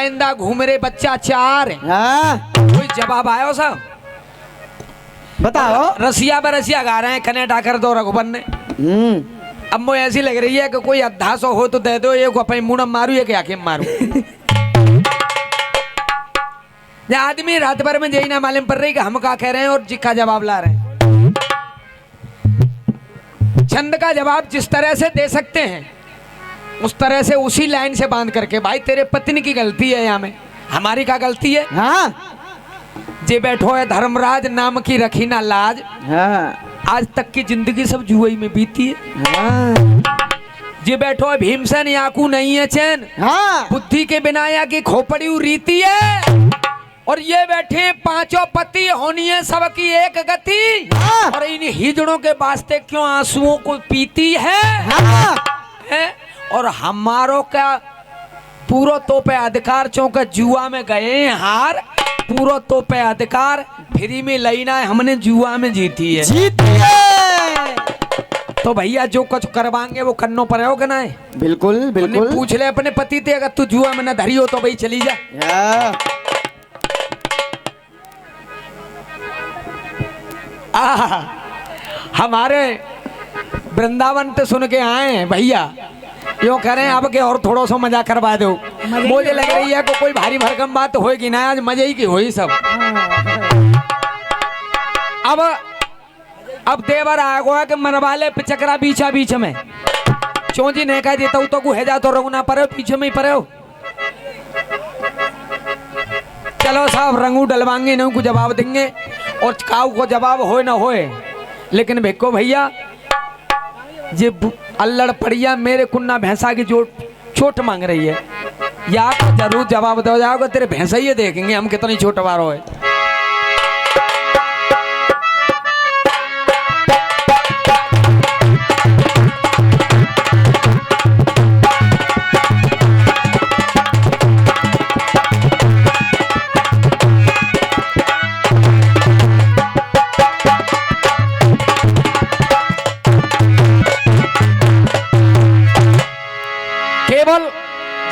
आइंदा घूम रे बच्चा चार। कोई जवाब आयो सब बताओ। रसिया बरसिया गा रहे हैं कनेडा कर दो रघुबर ने। अब मुझे ऐसी लग रही है कि कोई अद्धा सौ हो तो दे दो, एक अपने मुंह मारू एक आके मारू। आदमी रात भर में यही ना मालूम पड़ रही कि हम क्या कह रहे हैं और जिक्का जवाब ला रहे हैं। छंद का जवाब जिस तरह से दे सकते हैं उस तरह से उसी लाइन से बांध करके। भाई तेरे पत्नी की गलती है यहाँ में, हमारी क्या गलती है? हाँ। जे बैठो है धर्मराज नाम की रखी ना लाज। हाँ। आज तक की जिंदगी सब जुआई में बीती है। हाँ। जे बैठो है भीमसेन याकू नहीं है चैन। हाँ। बुद्धि के बिना या की खोपड़ी रीति है। और ये बैठे पांचों पति होनी है सबकी एक गति। हाँ। और इन हिजड़ों के वास्ते क्यों आंसुओं को पीती है। हाँ। है? और हमारो का पूरा तो पे अधिकार चौंका जुआ में गए हार। पूरा तो पे अधिकार फ्री में लेना है, हमने जुआ में जीती है। तो भैया जो कुछ करवाएंगे वो करनो पर होगा ना। बिल्कुल बिल्कुल। पूछ ले अपने पति से, अगर तू जुआ में न धरी हो तो भाई चली जा। हमारे वृंदावन तो सुन के आए हैं भैया, यो कह रहे हैं अब के और थोड़ा सा मजा करवा दो। मुझे लग रही है कोई भारी भरकम बात होगी ना, आज मजे ही की होई सब। अब देवर आगो है कि मनवा ले पिचकरा बीचा बीच में चौंजी नहीं कह देता हूँ तो गुहे जा तो रंगना पड़े पीछे में ही पड़े हो। चलो साहब रंगू डलवाएंगे नहीं को जवाब देंगे और काऊ को जवाब होए ना होए, लेकिन भेको भैया ये अल्लड़ पड़िया मेरे कुन्ना भैंसा की जो चोट मांग रही है या तो जरूर जवाब दो जाओगे। तेरे भैंसा ही देखेंगे हम कितनी छोट बार हो।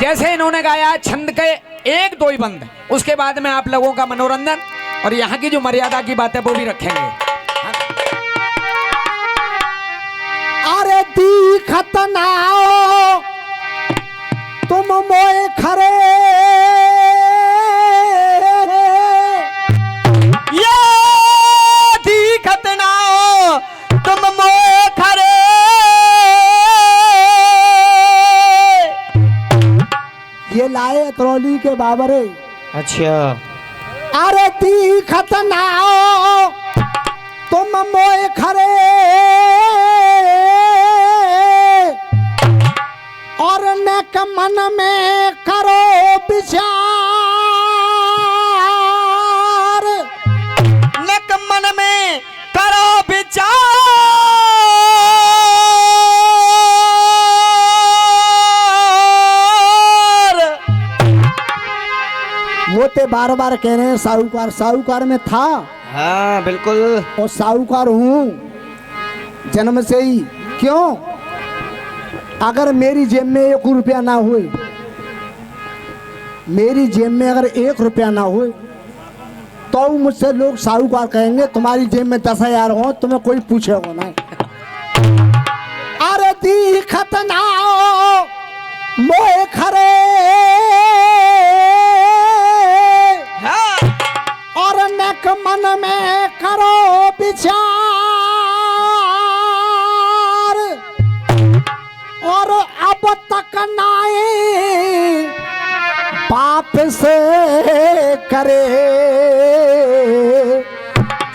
जैसे इन्होंने गाया छंद के एक दो ही बंद, उसके बाद में आप लोगों का मनोरंजन और यहाँ की जो मर्यादा की बात है वो भी रखेंगे। अरे दिखत ना हो तुम मोए खरे, ये दिखत ना हो तुम मोए खरे, ये लाए अतरौली के बाबरे। अच्छा। अरे दिखत ना हो तुम मोए खरे और नेक मन में करो विचार, नेक मन में करो विचार। वो ते बार बार कह रहे हैं साहूकार, साहूकार में था। हाँ बिल्कुल। और साहूकार हूँ जन्म से ही। क्यों? अगर मेरी जेब में 1 रुपया ना हुए, मेरी जेब में अगर 1 रुपया ना हुए तो मुझसे लोग साहूकार कहेंगे। तुम्हारी जेब में 10,000 हो तुम्हें कोई पूछेगा ना। अरे दिखत ना हो मोए खरे और नेक मन में करो विचार, और अब तक नाए पाप से करे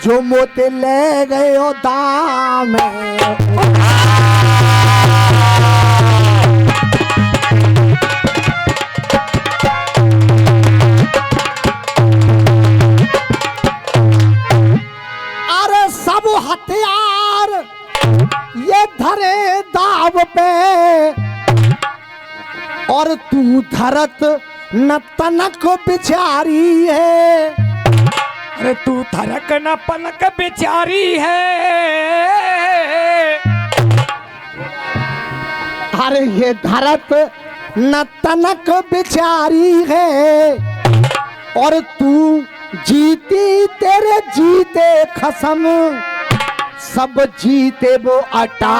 जो मोते ले गए दाम। हथियार ये धरे दाव पे और तू धरत न तनक बिचारी है। अरे तू धरक न पलक बिचारी है। अरे ये धरत न तनक बिचारी है और तू जीती तेरे जीते खसम, सब जीते वो अटा।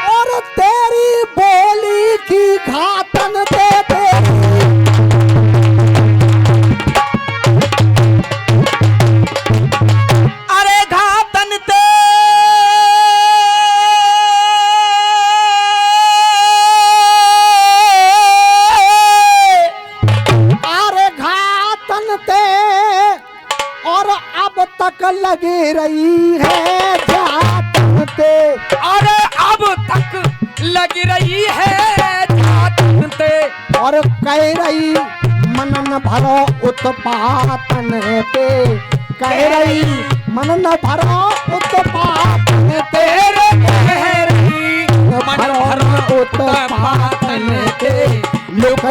और तेरी बोली की घातन देते, अरे घातन ते अरे घातन ते, और अब तक लगी रही है जातन ते। अरे अब तक लगी रही है घातन ते, और कह रही मनन भरो उत्पातन पे, कह रही मनन भरो उत्पातन पे, तेरे कह रही मन भरो भरो उत्पातन पे, लोक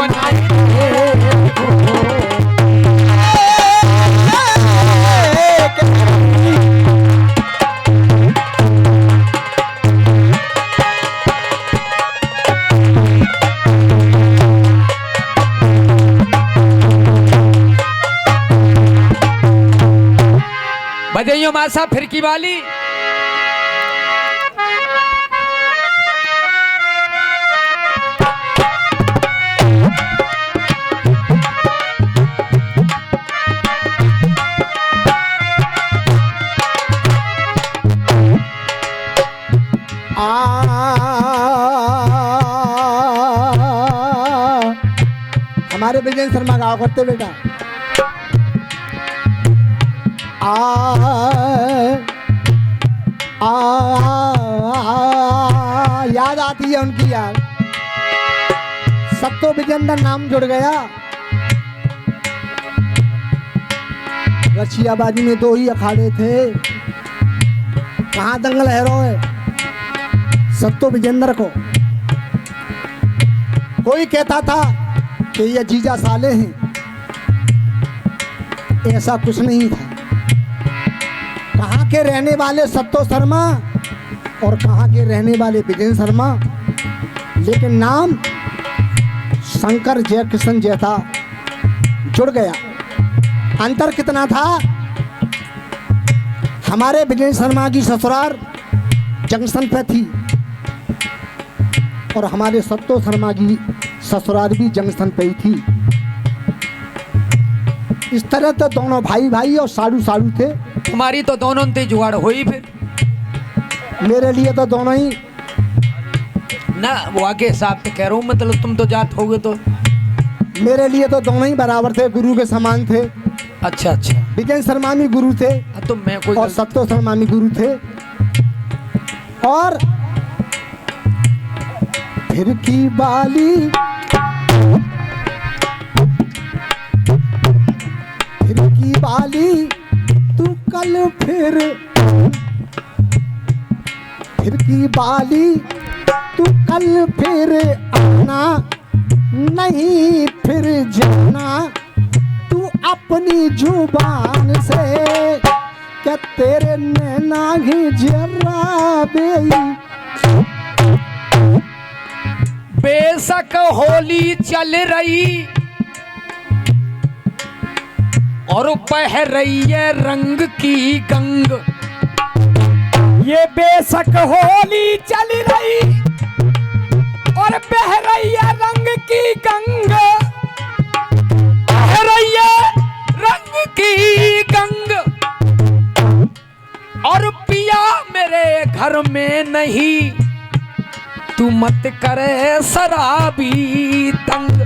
बजाइयो मासा फिरकी वाली। हमारे विजय शर्मा गाँव करते बेटा। आ याद आती है उनकी यार। सत्तो विजेंद्र नाम जुड़ गया। रशियाबाजी में 2 ही अखाड़े थे, कहाँ दंगल हैरो है। सत्तो विजेंद्र को कोई कहता था कि ये जीजा साले हैं, ऐसा कुछ नहीं था। कहाँ के रहने वाले सत्तो शर्मा और कहाँ के रहने वाले विजय शर्मा, लेकिन नाम शंकर जयकिशन जैसा जुड़ गया। अंतर कितना था, हमारे विजय शर्मा की ससुराल जंक्शन पे थी और हमारे सत्तो शर्मा की ससुराल भी जंक्शन पे ही थी। इस तरह तो दोनों भाई भाई और साड़ू साड़ू थे। तुम्हारी तो दोनों ते जुगाड़ हुई फिर मेरे लिए तो दोनों ही ना, वो आगे हिसाब से कह रहा हूँ, मतलब तुम तो जात होगे तो। मेरे लिए तो दोनों ही बराबर थे, गुरु के समान थे। अच्छा अच्छा, विजय शर्मा भी गुरु थे तो मैं कोई और सत्तो शर्मा भी गुरु थे। और फिर की बाली, फिर की बाली तू कल फिर की बाली तू कल फिर आना, नहीं फिर जाना तू अपनी जुबान से, क्या तेरे नैना ही जरा बेशक होली चल रही और बह रही है रंग की गंग। ये बेशक होली चल रही और बह रही है रंग की गंग, बह रही है रंग की गंग। और पिया मेरे घर में नहीं, तू मत करे शराबी तंग।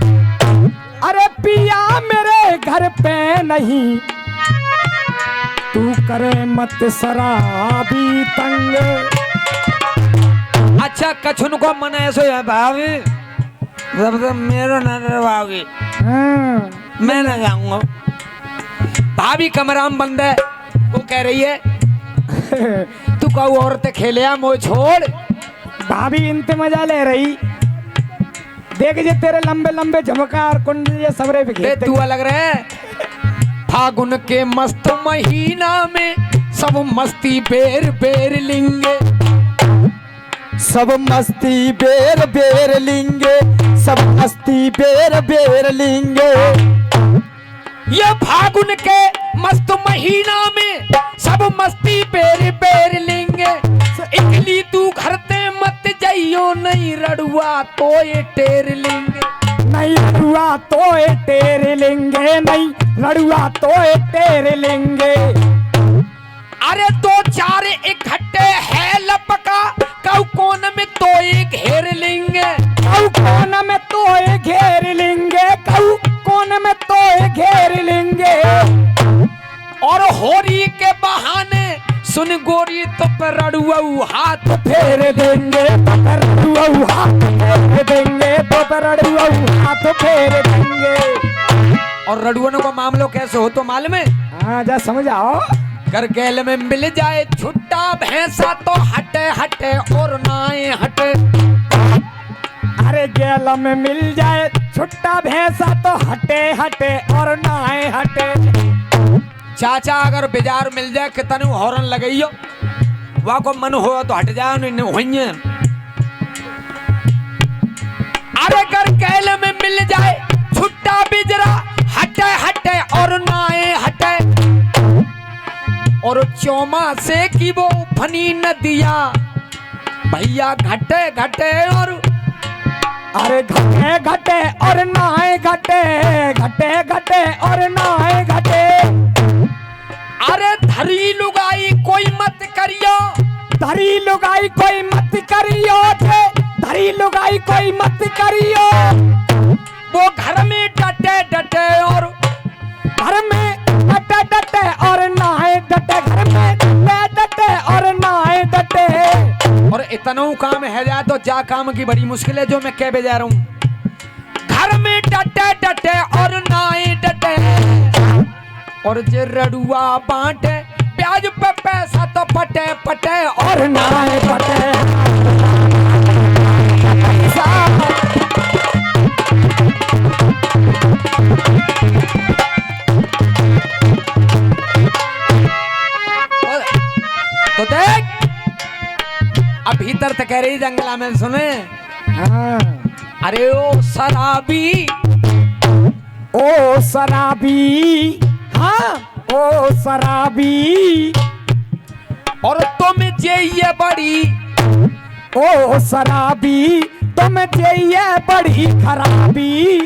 अरे पिया मेरे घर पे नहीं, तू करे मत शराबी तंग। अच्छा कछुन को मना ऐसो है भाभी, मेरा न रवाओगी, मैं न जाऊंगा। भाभी कमरा में बंद है, वो कह रही है तू कहू औरत खेले मोह छोड़। भाभी इनते मजा ले रही, देख जे तेरे लंबे लंबे झमकार कुंडल ये सबरे दे बिखेरते तू अलग रहे। फागुन के मस्त महीना में सब मस्ती बेर बेर लिंगे, सब मस्ती बेर बेर लिंगे, सब मस्ती बेर बेर लिंगे। ये फागुन के मस्त महीना में सब मस्ती बेर बेर लिंगे। इकली तू घर ते मत जाइयो, नहीं रड़ुआ तो ये टेर लिंगे। नहीं रड़ुआ तो ए तेरे लेंगे, नहीं रड़ुआ तो ए तेरे लेंगे। अरे दो चार इकट्ठे है लपका, कऊ कोन में तो एक घेर लेंगे। कऊ कोन में तो ए घेर लेंगे, कऊ कोन में तो ए घेर लेंगे। और होरी के बहाने सुन गोरी तो पर रड़ुआ हाथ फेर देंगे तो पर रड़ुआ हाथ फेर देंगे, तो पर रड़ुआ हाथ फेर देंगे। और रड़ुअनों का मामलो कैसे हो तो मालूम है? हाँ जा समझाओ। कर गैल में मिल जाए छुट्टा भैंसा तो हटे हटे और नाए हटे। अरे गैल में मिल जाए छुट्टा भैंसा तो हटे हटे और नाए हटे। चाचा अगर बाजार मिल जाए कितने हॉर्न लगाइयो, वहाँ को मन हो तो हट जाओ, नहीं होइए। अरे कर गैल में मिल जाए छुट्टा बिजरा हटे हटे और नाए हटे। और चौमा से की वो फनी नदिया भैया घटे घटे और अरे घटे घटे और नाए घटे, घटे घटे और नाए घटे। अरे धरी लुगाई कोई मत करियो, धरी लुगाई कोई मत करियो थे, धरी लुगाई कोई मत करियो। वो घर में डटे डटे और घर में डटे डटे और नाए डटे, घर में डटे डटे और नाए डटे। और इतना काम है जा तो जा काम की बड़ी मुश्किल है जो मैं कह जा रहा हूँ। घर में डटे डटे और नाए डटे। और जे रड़ुआ बांटे प्याज पे पैसा तो पटे पटे और नाए पटे। तो देख अब भीतर तो कह रही जंगला में सुने। हाँ। अरे ओ शराबी, ओ शराबी, हाँ ओ शराबी। और तुम ये बड़ी, ओ शराबी तुम ये बड़ी खराबी।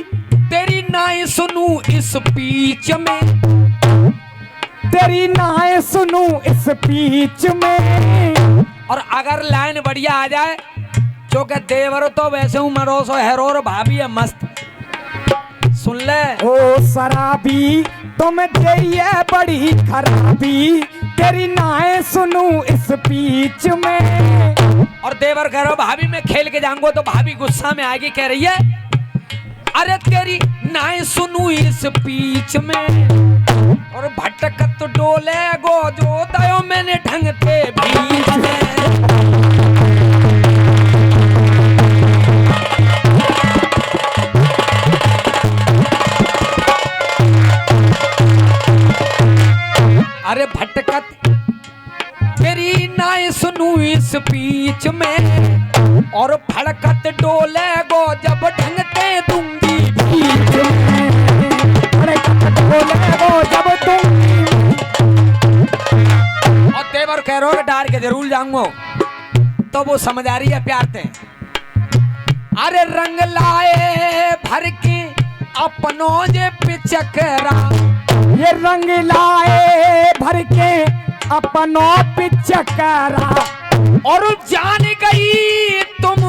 तेरी नाई सुनू इस बीच में, तेरी नाए सुनू इस बीच में। और अगर लाइन बढ़िया आ जाए जो के देवर तो वैसे हूँ मरोसो हेरोर भाभी है मस्त, सुन ले। ओ शराबी तुम ये बड़ी खराबी, तेरी नाए सुनू इस बीच में। और देवर कह रहा भाभी मैं खेल के जाऊंगा तो भाभी गुस्सा में आगे कह रही है अरे तेरी नाए सुनू इस बीच में। और भटकत तो डोले गो जो दयो मैंने ढंग थे बीच में। अरे भटकत तेरी नाए सुनू इस बीच में। और भड़कत डोले गो जब ढंगते दूंगी बीच में। भड़कत डोले गो जब दूंगी। और देवर कह रहे हो डार के जरूर जाऊंगा तो वो समझ आ रही है प्यार ते। अरे रंग लाए भर के अपनों जे पिचकरा, ये रंग लाए भर के अपनों पिचकरा। और जान गई तुम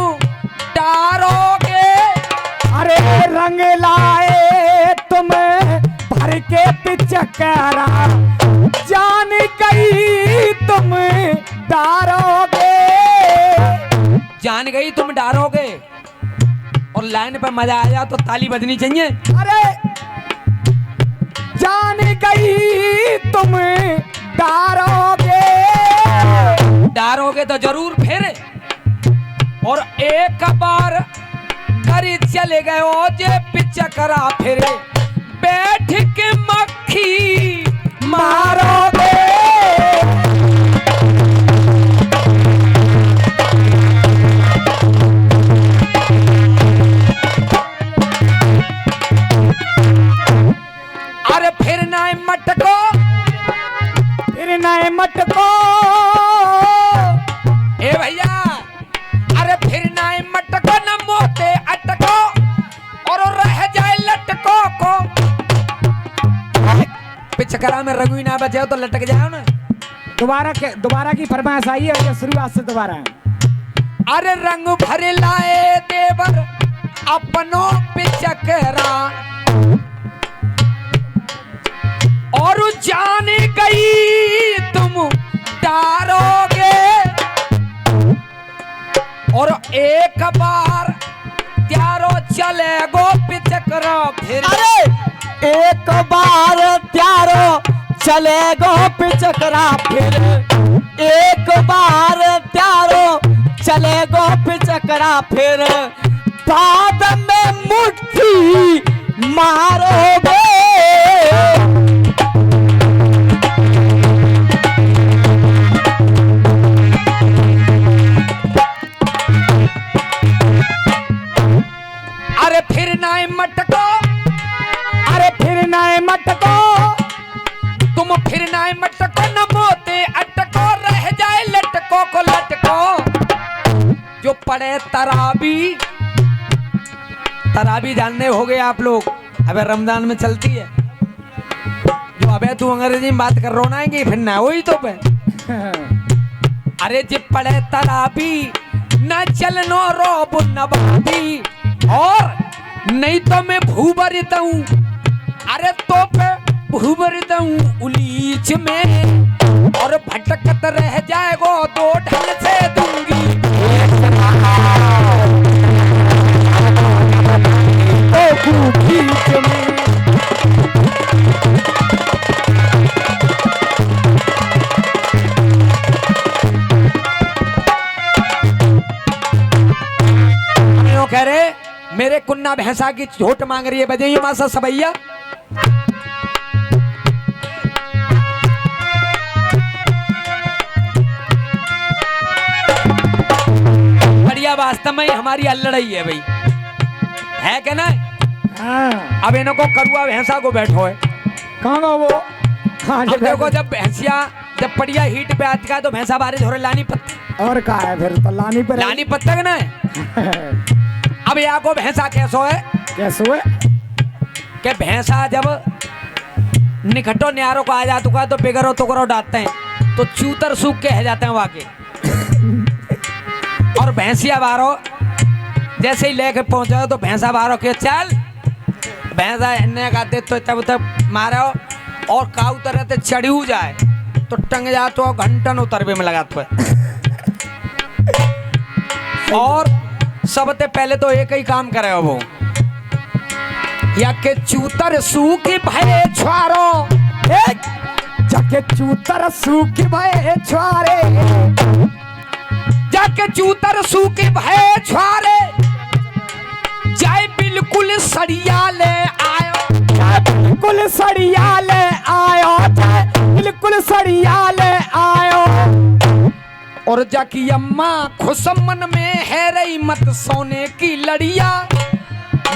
डारोगे। अरे रंग लाए तुम भर के पिचकरा, जान गई तुम डारोगे। जान गई तुम डारोगे। और लाइन पर मजा आया तो ताली बजनी चाहिए। अरे जान गई तुम डारोगे। डारोगे तो जरूर फिर। और एक बार करी चले गयो जे पिचकरा फिर बैठ के मक्खी मारोगे। अरे फिर नाय मटको, फिर नए मटको। ए भैया, अरे फिर नाय मटको न मोते अटको और रह जाए लटको को। पिचकरा में रंगू ना बचे तो लटक जाओ ना। दोबारा की फरमाइश आई है या शुरुआत से दोबारा? अरे रंग भर लाए देवर अपनों पिचकरा और जान गई तुम डारोगे। और एक बार त्यारो चले गो पिचकरा फिर। अरे एक बार त्यारो चले गो पिचकरा फिर, एक बार त्यारो चले गो पिचकरा फिर, बाद में मुट्ठी मारोगे। अरे फिर नाय मटको, अरे फिर नए मटको। तुम फिर नाय मटको न मोते अटको रह जाए लटको को लटको। जो पड़े तराबी, तराबी जानने हो गए आप लोग, अबे रमजान में चलती है जो। अबे तू अंग्रेजी में बात कर रो ना कि फिर ना वही तो पे। अरे जे पड़े तराबी न चलनो रो बुन बाबी, और नहीं तो मैं भूबरिता हूँ। अरे तो पे भूबरिता हूँ उलीच में और भटकत रह जाएगो दो ढंग से दूंगी। कह रहे मेरे कुन्ना भैंसा की झोट मांग रही है, बजाइए मासा सबैया। बढ़िया, वास्तव में हमारी अल्लड़ई है भाई, है क्या ना? हाँ। अब इन्हों को करुआ भैंसा को बैठो है। कहाँ गो वो? हाँ, अब देखो जब भैंसिया जब बढ़िया हीट पे आती है तो भैंसा बारिश हो रही लानी पत्ता, और कहा है फिर तो लानी पर लानी पत्ता ना है। अब यहाँ को भैंसा कैसो है कैसे हुए? कि भैंसा जब निकटो न्यारो को आ जातु का तो बिगड़ो तो करो डालते हैं तो चूतर सूख के है जाते हैं वाके। और भैंसिया बारो जैसे ही लेके पहुंचे तो भैंसा बारो के चल भैंसा इन्ने का दे तो तब तक मारो और काऊ तरह से चढ़ी जाए तो टंग जा तो घंटन उतरबे में लगा तो। और सबसे पहले तो एक ही काम करे वो या के चूतर सूखी भये छुआरो, जाके चूतर सूखी भये छुआरे, जाके चूतर सूखी भये छुआरे, जाए बिल्कुल सड़िया ले आयो, बिल्कुल सड़िया ले आयो, बिल्कुल सड़िया ले आयो। और जाकी अम्मा खुशमन में है रही मत सोने की लड़िया,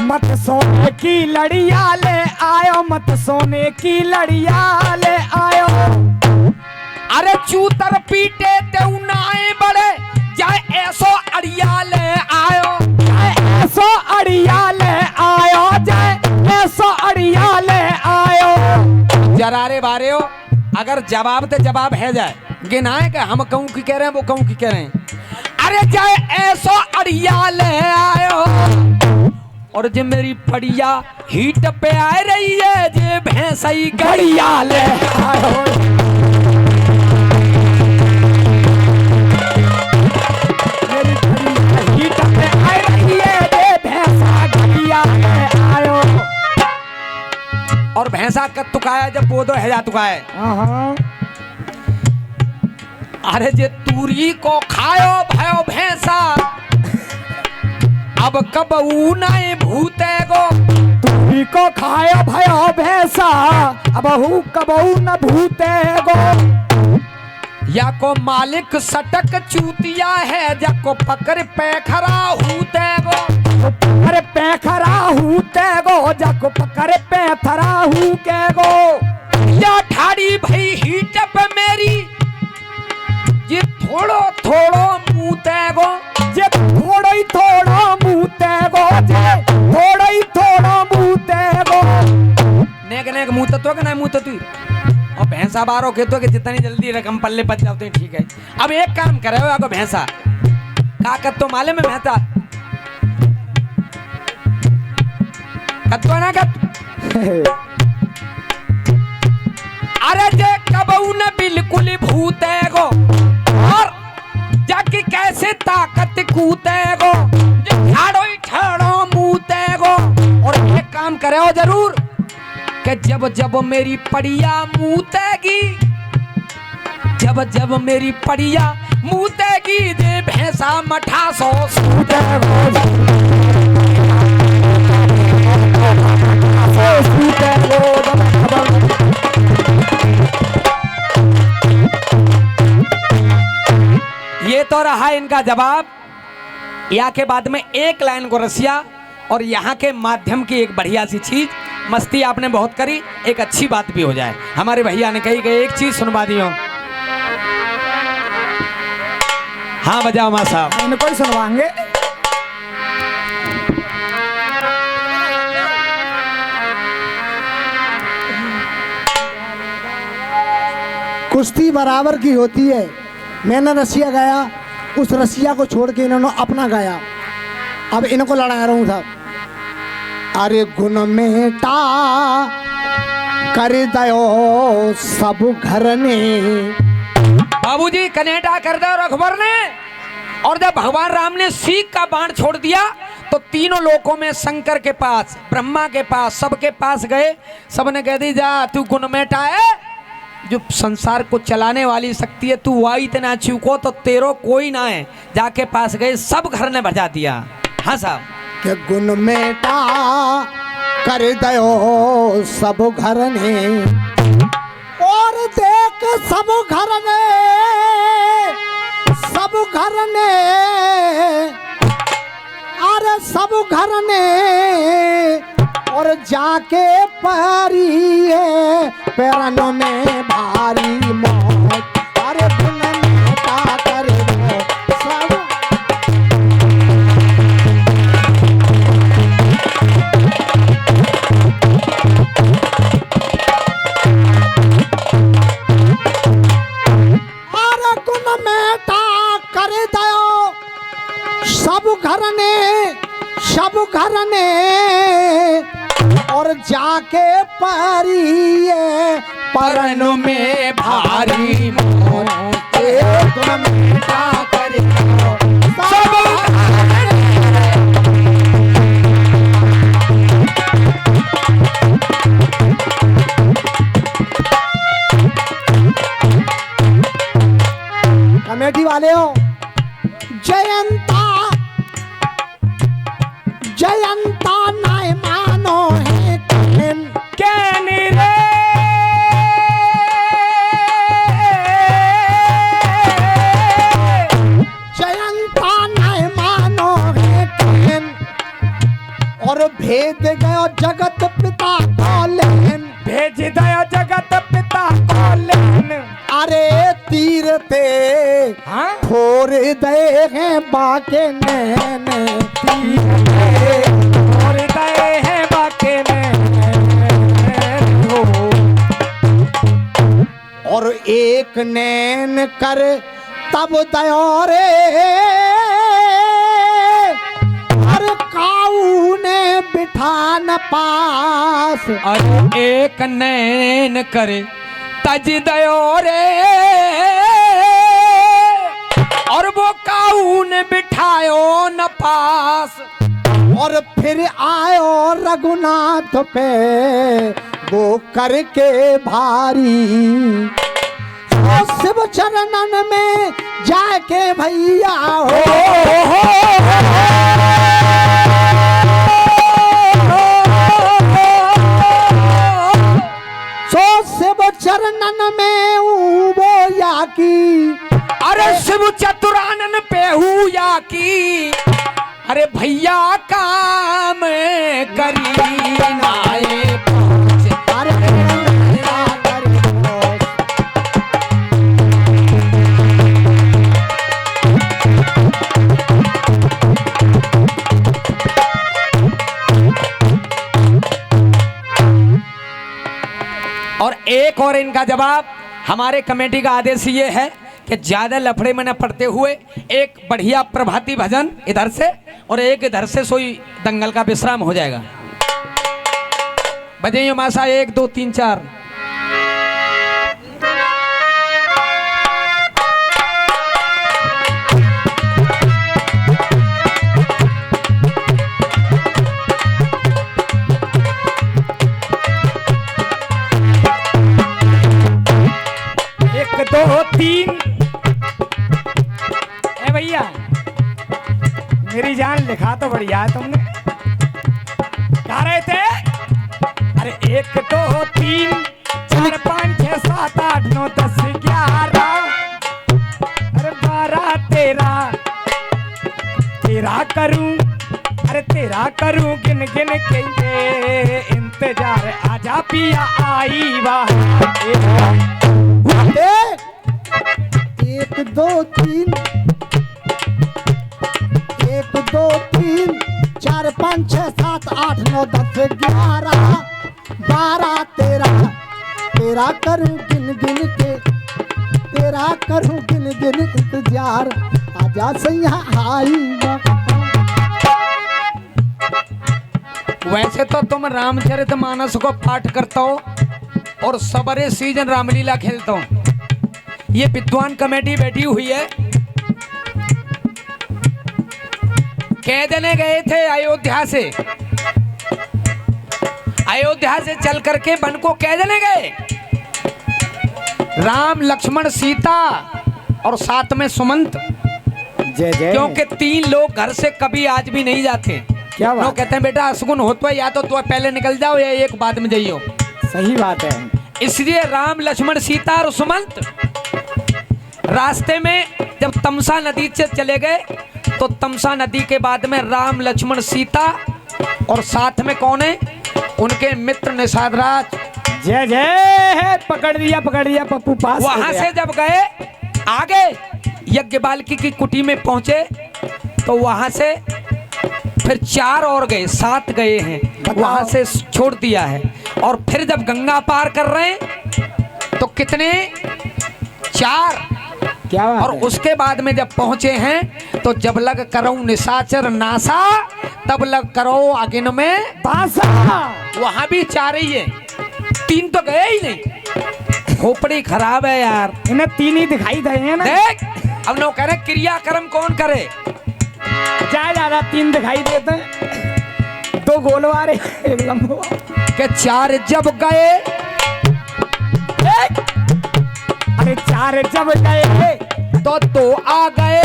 मत सोने की लड़िया ले आयो, मत सोने की लड़िया ले आयो। अरे चूतर पीटे ते उनाए बड़े जाए ऐसो अड़िया ले आयो, जाए ऐसो अड़िया ले आयो, जाए ऐसो अड़िया ले आयो। जरारे बारे हो अगर जवाब ते जवाब है जाए गिनाए का हम कहूँ की कह रहे हैं वो कहूँ की कह रहे हैं। अरे जाए ऐसो अड़िया ले आयो और जे मेरी पड़िया हीट पे आ रही है जे भैंसई गड़िया ले आयो। मेरी पड़िया हीट पे आ रही है जे भैंसा गड़िया ले आयो। और भैंसा कब तुकाया जब बोधो है जा तुकाए। हाँ। अरे जे तूरी को खायो भयो भैंसा अब कबऊ नाय भूते गो तुही को खाया भयो भैंसा अब हूँ कबऊ न भूते गो। या को मालिक सटक चूतिया है जाको पकड़ पैखरा हूते गो। अरे पैखरा हूते गो जाको पकड़े पैथरा हूँ के गो। या ठाड़ी भई हीटप मेरी ये थोड़ो थोड़ो मुँते गो। जे थोड़ा ही थोड़ा मुँते गो जे थोड़ा ही थोड़ा मुँते गो। नेक नेक मुँह तो के ना मुँह तो तू और भैंसा बारो के तो कि जितनी जल्दी रकम पल्ले पच जाते हैं ठीक है। अब एक काम करे हो आपको भैंसा का कत तो माले में महता कत्तो ना कत अरे जे कबऊ न बिल्कुल भूते गो और जाकी कैसे ताकत कूते गो ठाड़ो ही ठाड़ो मुँते गो। और एक काम करे हो जरूर कि जब जब मेरी पड़िया मुँतेगी जब जब मेरी पड़िया मुँतेगी दे भैंसा मठा सो सूते ये तो रहा इनका जवाब। या के बाद में एक लाइन को रसिया और यहाँ के माध्यम की एक बढ़िया सी चीज मस्ती आपने बहुत करी एक अच्छी बात भी हो जाए। हमारे भैया ने कही कि एक चीज सुनवा दियो। हाँ बजाओ माँ साहब इनको ही सुनवाएंगे। कुश्ती बराबर की होती है। मैंने रसिया गाया उस रसिया को छोड़ के इन्होंने अपना गाया। अब इनको लड़ा रहा हूँ साहब। अरे गुण मेटा कर दयो सब घर ने बाबूजी कनेडा कर दो अकबर ने। और जब भगवान राम ने सीख का बाण छोड़ दिया तो तीनों लोकों में शंकर के पास ब्रह्मा के पास सबके पास गए। सबने कह दी जा तू गुण मेटा है जो संसार को चलाने वाली शक्ति है तू वाई इतना चूको तो तेरो कोई ना है। जाके पास गए सब घर ने बजा दिया। हाँ साहब के गुण मेटा कर दयो सब घर ने और देख सब घर ने अरे सब घर ने और जाके पारी है पैरनों में भारी मौत। अरे गुण मेटा कर दो सब सब घर ने और जाके पारी परनों में भारी मौत। गुण मेटा कर दो सब कमेटी वाले हो। जयंता नाय मानो है कहन रे जयंता नाय मानो है कहन और भेद गयो जगत पिता को लेन भेज दया जगत पिता को लेन। अरे तीर थे हाँ फोर दे हैं बाके नैन और दए हैं बाके में और एक नैन कर तब दयो रे हर काऊ ने बिठा न पास। और एक नैन करे तज दयो रे और वो काऊ ने बिठायो न पास। और फिर आयो रघुनाथ पे वो करके भारी शिव चरणन में जाके भैया हो की। अरे शिव चतुरानन पेहू या की, अरे भैया काम करी नाए पहुंचे। अरे भैया करी पहुंच। और एक और इनका जवाब, हमारे कमेटी का आदेश ये है कि ज्यादा लफड़े में न पड़ते हुए एक बढ़िया प्रभाती भजन इधर से और एक इधर से, सोई दंगल का विश्राम हो जाएगा। बजाइए मासा 1 2 3 4। एक दो तीन। ए भैया, मेरी जान लिखा तो बढ़िया है तुमने। कह रहे थे अरे 1 2 3 4 5 6 7 8 9 10 11, अरे 12 13 तेरा करूं, अरे तेरा करूं गिन गिन के ये इंतजार, आजा पिया आई बाहर। 1 2 3 1 2 3 4 5 6 7 8 9 10 11 12 13 तेरा करूं गिन गिन के, तेरा करूं गिन गिन इंतजार, आजा सैया आई वक्त। वैसे तो तुम रामचरितमानस को पाठ करता हो और सबरे सीजन रामलीला खेलता हो। ये विद्वान कमेटी बैठी हुई है। कै जने गए थे अयोध्या से, अयोध्या से चल करके वन को कै जने गए? राम लक्ष्मण सीता और साथ में सुमंत। जय जय। क्योंकि 3 लोग घर से कभी आज भी नहीं जाते। क्या बात? वो कहते हैं बेटा असगुन हो तो या तो तुम पहले निकल जाओ या एक बाद में जाइयो। सही बात है। इसलिए राम लक्ष्मण सीता और सुमंत रास्ते में जब तमसा नदी से चले गए तो तमसा नदी के बाद में राम लक्ष्मण सीता और साथ में कौन है? उनके मित्र निषाद राज। जय जय। पकड़ दिया पप्पू पास हो वहां गया। से जब गए आगे यज्ञ बाल्की की कुटी में पहुंचे तो वहां से फिर 4 और गए, 7 गए हैं, वहां से छोड़ दिया है। और फिर जब गंगा पार कर रहे हैं तो कितने? 4। क्या बात और है? उसके बाद में जब पहुंचे हैं तो जब लग करो निशाचर नासा तब लग करो अगिन में बासा। वहां भी 4 ही है, 3 तो गए ही नहीं। खोपड़ी खराब है यार। इन्हें 3 ही दिखाई दे हैं ना। देख अब नो कह रहे क्रियाक्रम कौन करे? ज्यादा 3 दिखाई देते हैं। 2 गोलवारे एक लंबा। के 4 जब गए, अरे 4 जब गए तो 2 आ गए।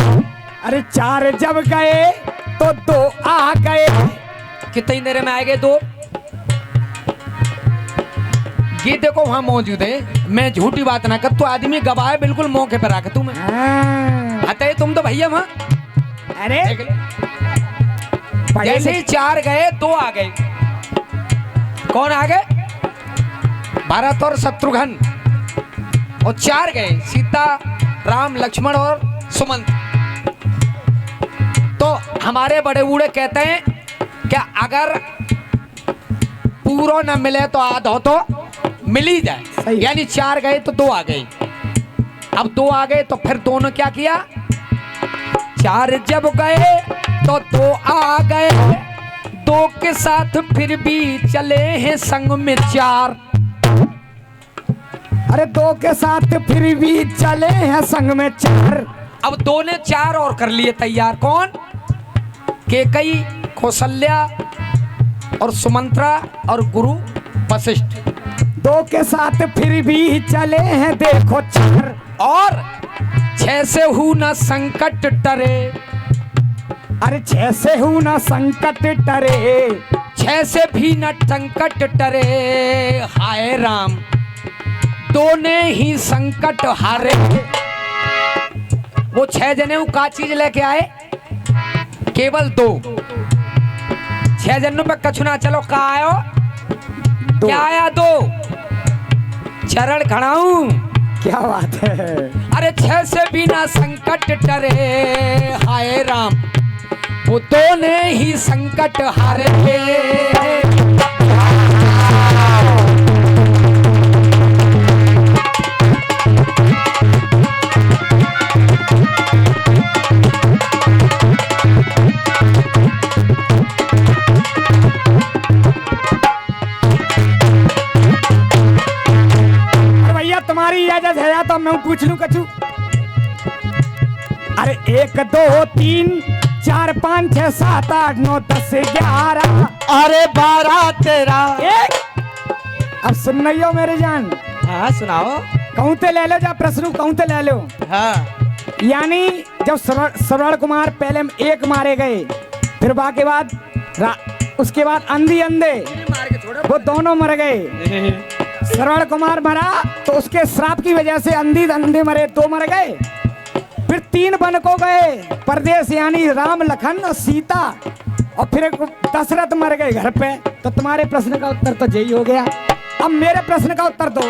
अरे 4 जब गए तो 2 आ गए। कितनी देर में आएंगे 2? ये देखो वहां मौजूद है। मैं झूठी बात ना कर, तो आदमी गवाह बिल्कुल मौके पर आके तुम आते तुम तो भैया वहां। अरे जैसे ही 4 गए 2 आ गए। कौन आ गए? भरत और शत्रुघ्न। और 4 गए, सीता राम लक्ष्मण और सुमंत। तो हमारे बड़े बूढ़े कहते हैं क्या अगर पूरा न मिले तो आधा तो मिल ही जाए। यानी 4 गए तो 2 आ गए। अब 2 आ गए तो फिर दोनों क्या किया? 4 जब गए तो 2 आ गए। 2 के साथ फिर भी चले हैं संग में 4। अरे 2 के साथ फिर भी चले हैं संग में 4। अब 2 ने 4 और कर लिए तैयार। कौन? केकई, कौशल्या और सुमंत्रा और गुरु वशिष्ठ। 2 के साथ फिर भी चले हैं देखो 4। और 6 से हूं न संकट टरे। अरे 6 से हूं न संकट टरे। 6 से भी न संकट टरे। हाय राम 2 ने ही संकट हारे। वो 6 जने वो का चीज लेके आए, केवल 2। 6 जनों पे कछु ना चलो, का आयो, क्या आया, 2 चरण खड़ाऊं। क्या बात है। अरे 6 से बिना संकट टरे, हाय राम वो 2 ने ही संकट हारे। तुम्हारी इजाजत है या तो मैं पूछ लूं कछु। अरे 1 2 3 4 5 6 7 8 9 10 11। अरे 12 13। अब सुन नहीं हो मेरी जान। हाँ सुनाओ। कहूँ ते ले लो, जा प्रश्न कहूँ ते ले लो। हाँ। यानी जब श्रवण कुमार पहले 1 मारे गए, फिर बाकी बाद उसके बाद अंधी अंधे वो दोनों मर गए। श्रवण कुमार मरा तो उसके श्राप की वजह से अंधी अंधे मरे, 2 मर गए। फिर 3 बनकों गए परदेश, यानी राम लखन और सीता, और फिर दशरथ मर गए घर पे। तो तुम्हारे प्रश्न का उत्तर तो यही हो गया। अब मेरे प्रश्न का उत्तर दो।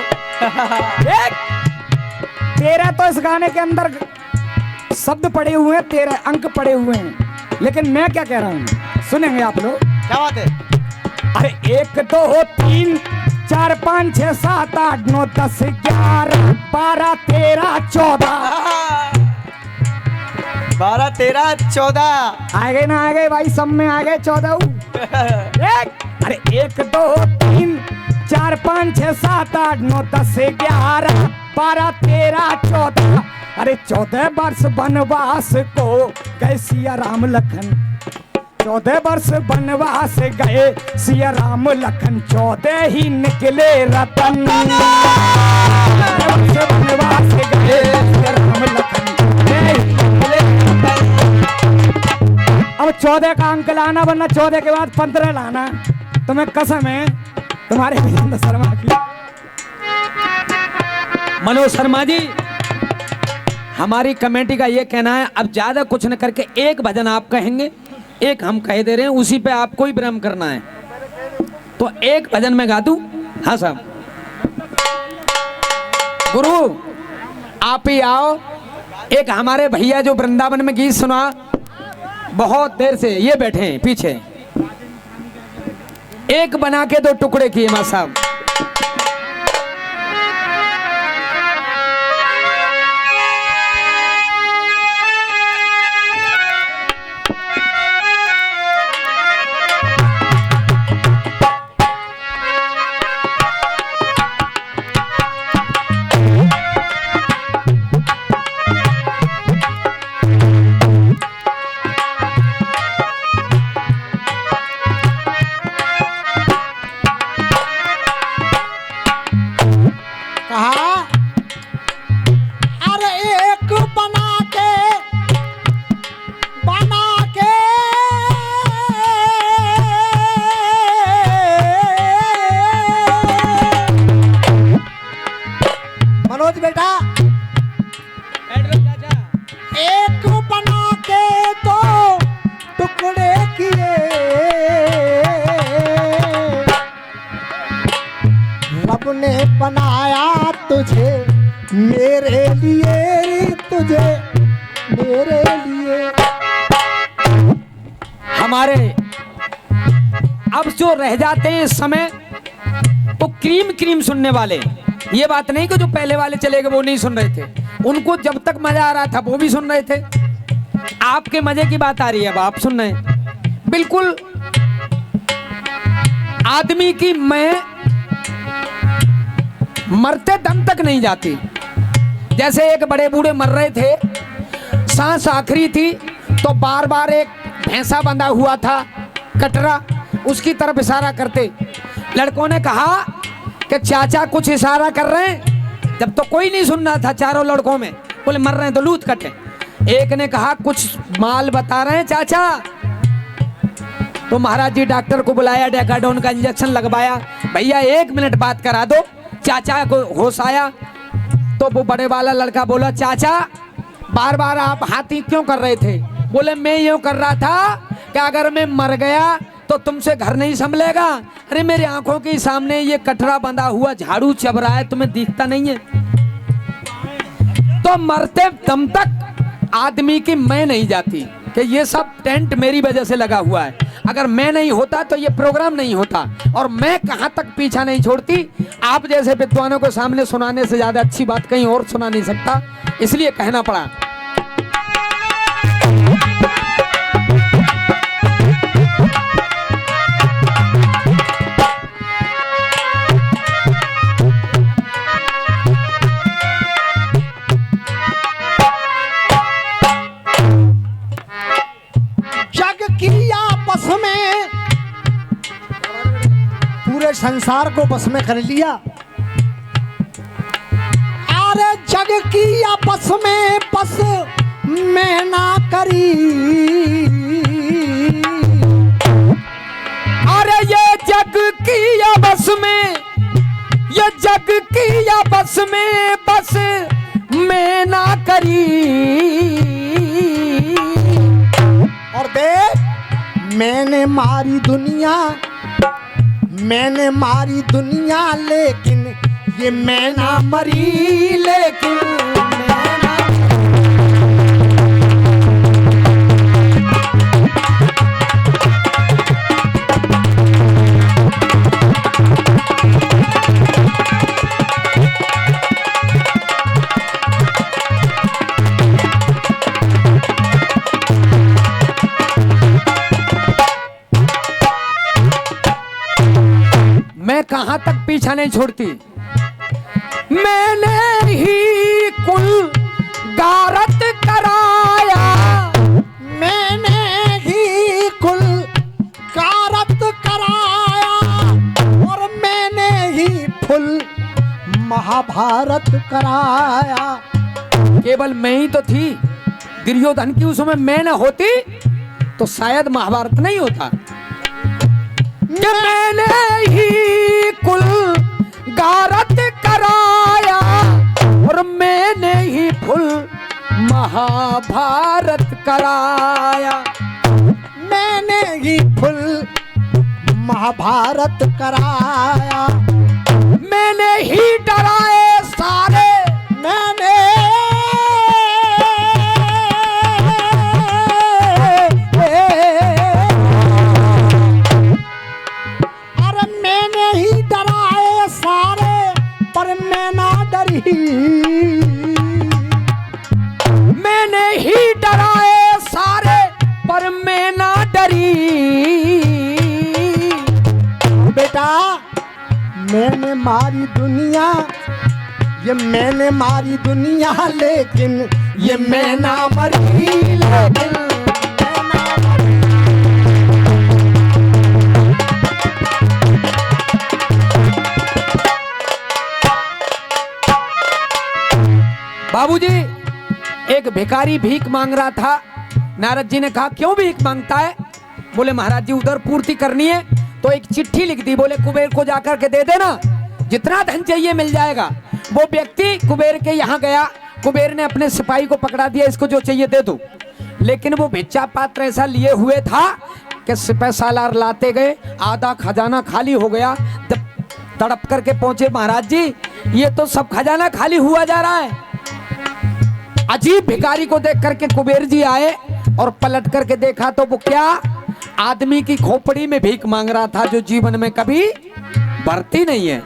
तेरा तो इस गाने के अंदर शब्द पड़े हुए हैं, 13 अंक पड़े हुए हैं, लेकिन मैं क्या कह रहा हूँ सुनेंगे आप लोग। क्या बात है। अरे 1 2 3 4 5 6 7 8 9 10 11 12 13 14। 12 13 14 आ गए ना, आ गए भाई, सब में आ गए 14। अरे 1 2 3 4 5 6 7 8 9 10 11 12 13 14। अरे 14 वर्ष वनवास को गए सिया राम लखन, 14 वर्ष वनवास गए सिया राम लखन, 14 ही निकले रतन। वनवास गए सिया राम लखन, 14 ही निकले रतन। अब 14 का अंक लाना, वरना 14 के बाद 15 लाना। तुम्हें कसम है तुम्हारे वीरेंद्र शर्मा की। मनोज शर्मा जी, हमारी कमेटी का ये कहना है, अब ज्यादा कुछ न करके एक भजन आप कहेंगे, एक हम कह दे रहे हैं, उसी पे आपको ही विराम करना है। तो एक भजन में गा दूं? हाँ साहब। गुरु आप ही आओ। एक हमारे भैया जो वृंदावन में गीत सुना, बहुत देर से ये बैठे हैं पीछे, एक बना के 2 टुकड़े किए मां साहब। बनाया तुझे मेरे लिए, तुझे मेरे लिए। हमारे अब जो रह जाते हैं इस समय, वो क्रीम क्रीम सुनने वाले, ये बात नहीं कि जो पहले वाले चले गए वो नहीं सुन रहे थे, उनको जब तक मजा आ रहा था वो भी सुन रहे थे। आपके मजे की बात आ रही है, अब आप सुन रहे हैं। बिल्कुल आदमी की मैं मरते दम तक नहीं जाती। जैसे एक बड़े बूढ़े मर रहे थे, सांस आखिरी थी, तो बार बार एक भैंसा बंधा हुआ था कटरा, उसकी तरफ इशारा करते। लड़कों ने कहा कि चाचा कुछ इशारा कर रहे हैं, जब तो कोई नहीं सुन रहा था चारों लड़कों में, बोले मर रहे हैं तो लूट कटे। एक ने कहा कुछ माल बता रहे हैं चाचा, तो महाराज जी डॉक्टर को बुलाया, डेकाडोन का इंजेक्शन लगवाया। भैया 1 मिनट बात करा दो। चाचा को होश आया तो वो बड़े वाला लड़का बोला, चाचा बार बार आप हाथी क्यों कर रहे थे? बोले मैं यूं कर रहा था कि अगर मैं मर गया तो तुमसे घर नहीं संभलेगा। अरे मेरी आंखों के सामने ये कटरा बंधा हुआ झाड़ू चब रहा है, तुम्हें दिखता नहीं है? तो मरते दम तक आदमी की मैं नहीं जाती कि ये सब टेंट मेरी वजह से लगा हुआ है। अगर मैं नहीं होता तो ये प्रोग्राम नहीं होता, और मैं कहां तक पीछा नहीं छोड़ती। आप जैसे विद्वानों को सामने सुनाने से ज्यादा अच्छी बात कहीं और सुना नहीं सकता, इसलिए कहना पड़ा। जग किया बस में, पूरे संसार को बस में कर लिया। अरे जग किया बस में ना करी। अरे ये जग की बस में, ये जग की बस में बस मैं ना करी। और देख मैंने मारी दुनिया, मैंने मारी दुनिया, लेकिन ये मैं ना मरी, लेकिन मैं ना। मैं कहां तक पीछा नहीं छोड़ती। मैंने ही कुल गारत कराया, मैंने ही कुल कारत कराया, और मैंने ही फुल महाभारत कराया। केवल मैं ही तो थी। दुर्योधन की उसमें मैं न होती तो शायद महाभारत नहीं होता। कि मैंने ही कुल गारत कराया, और मैंने ही फुल महाभारत कराया। मैंने ही फुल महाभारत कराया। मैंने ही डराए सारे, मैंने अरे मैंने ही डराए सारे, पर मैं ना डरी। मैंने ही डराए सारे पर मैं ना डरी। बेटा मैंने मारी दुनिया, ये मैंने मारी दुनिया, लेकिन ये मैं ना मरी, लेकिन मैं ना मरी। बाबूजी, एक भिखारी भीख मांग रहा था। नारद जी ने कहा क्यों भीख मांगता है? बोले महाराज जी उधर पूर्ति करनी है। तो एक चिट्ठी लिख दी। बोले कुबेर को जाकर के दे देना, जितना धन चाहिए मिल जाएगा। वो व्यक्ति कुबेर के यहाँ गया। कुबेर ने अपने सिपाही को पकड़ा दिया, इसको जो चाहिए दे दो। लेकिन वो भिक्षा पात्र ऐसा लिए हुए था कि सिपाही सालार लाते गए, आधा खजाना खाली हो गया। जब तड़प करके पहुंचे महाराज जी, ये तो सब खजाना खाली हुआ जा रहा है। अजीब भिखारी को देख करके कुबेर जी आए और पलट करके देखा तो वो क्या, आदमी की खोपड़ी में भीख मांग रहा था, जो जीवन में कभी भरती नहीं है।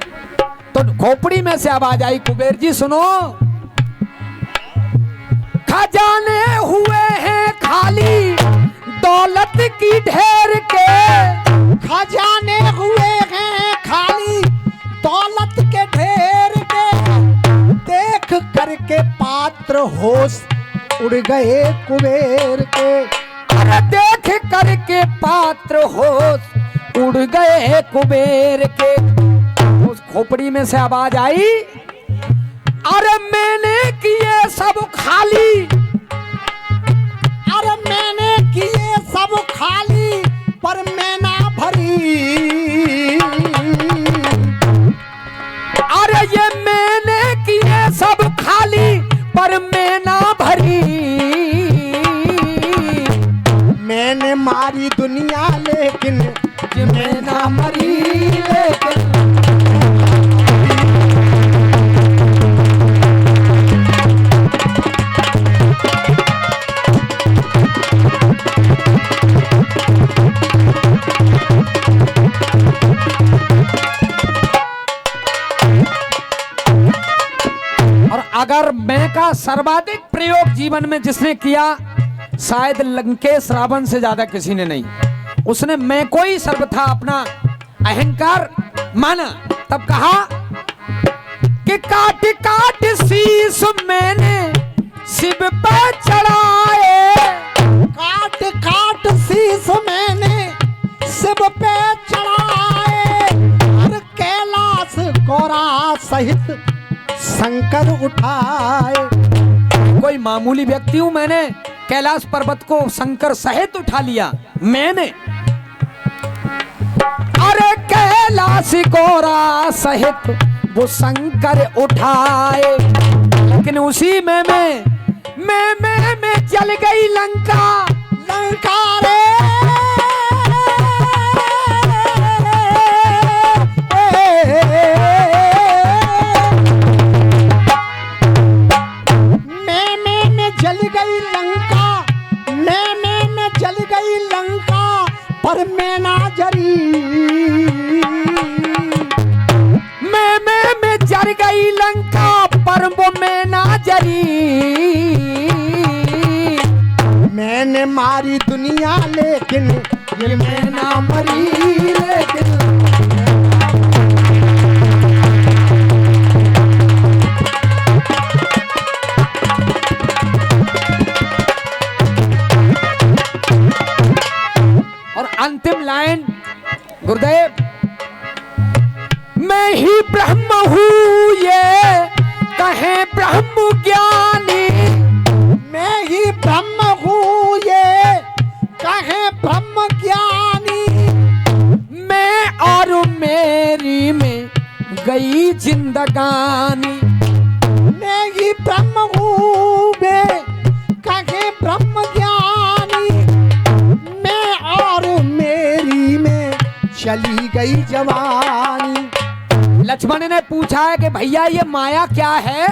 तो खोपड़ी में से आवाज आई, कुबेर जी सुनो, खजाने हुए हैं खाली दौलत की ढेर के। खजाने हुए हैं खाली दौलत के ढेर के, देख करके पात्र होश उड़ गए कुबेर के। अरे देख करके पात्र होश उड़ गए कुबेर के। उस खोपड़ी में से आवाज आई, अरे मैंने किए सब खाली, अरे मैंने किए सब खाली, पर मैं ना भरी। अरे ये मैंने किए सब खाली पर मैं ना भरी। अगर मैं का सर्वाधिक प्रयोग जीवन में जिसने किया शायद लंकेश रावण से ज्यादा किसी ने नहीं। उसने मैं को ही सर्वथा अपना अहंकार माना। तब कहा कि काट काट शीश मैंने शिव पे चढ़ाए, काट काट शीश मैंने शिव पे चढ़ाए, हर कैलाश गौरा सहित शंकर उठाए। कोई मामूली व्यक्ति हूं, मैंने कैलाश पर्वत को शंकर सहित उठा लिया मैंने। अरे कैलाश गौरा सहित वो शंकर उठाए, लेकिन उसी में जल गई लंका। लंका रे मैं जल गई लंका, मैं जल गई लंका, पर मैं ना जरी। मैं जल गई लंका पर वो मैं ना जरी। मैंने मारी दुनिया लेकिन ये मैं ना मरी, लेकिन और अंतिम लाइन गुरुदेव, मैं ही ब्रह्म हूँ ये कहे ब्रह्म ज्ञानी। मैं ही ब्रह्म हूँ ये कहे ब्रह्म ज्ञानी। मैं और मेरी में गई जिंदगानी। मैं ही ब्रह्म हूँ मैं कहे ब्रह्म ज्ञानी। मैं और मेरी में चली गई जवानी। लक्ष्मण ने पूछा है कि भैया ये माया क्या है,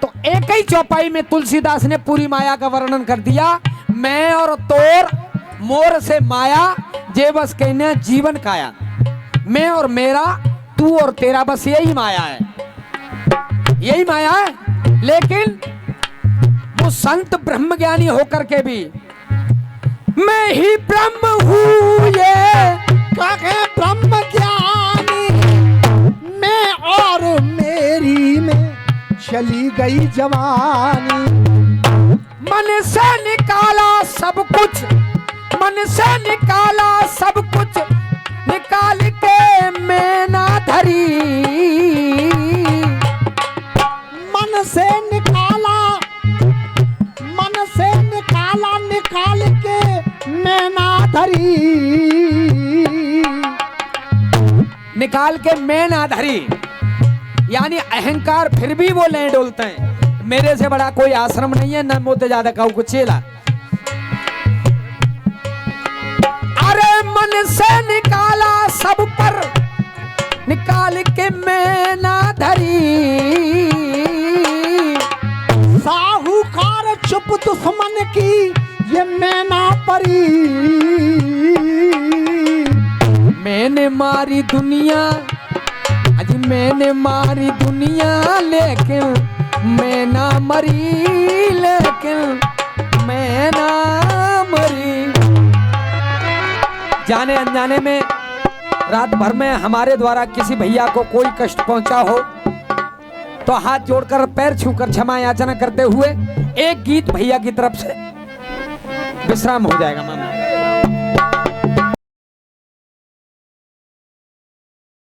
तो एक ही चौपाई में तुलसीदास ने पूरी माया का वर्णन कर दिया। मैं और तोर मोर से माया जे बस कहने जीवन काया। मैं और मेरा, तू और तेरा, बस यही माया है, यही माया है। लेकिन वो संत ब्रह्मज्ञानी होकर के भी मैं ही ब्रह्म हूँ ये कहे ब्रह्म ज्ञानी। मैं और मेरी में चली गई जवानी। मन से निकाला सब कुछ, मन से निकाला सब कुछ, निकाल के मैं ना धरी। मन से निकाला, मन से निकाला, निकाल के मैं ना धरी। निकाल के मैं ना धरी, यानी अहंकार फिर भी वो ले डोलते हैं। मेरे से बड़ा कोई आश्रम नहीं है, न मोते ज्यादा कहूं कुछ चेला। अरे मन से निकाला सब पर, निकाल के मैं ना धरी। साहूकार चुप दुश्मन की ये मैं ना परी। मैंने मारी दुनिया, अजी मैंने मारी दुनिया, लेकिन मैं ना मरी, लेकिन मैं ना मरी। जाने अनजाने में रात भर में हमारे द्वारा किसी भैया को कोई कष्ट पहुंचा हो तो हाथ जोड़कर पैर छूकर क्षमा याचना करते हुए एक गीत भैया की तरफ से विश्राम हो जाएगा। मामा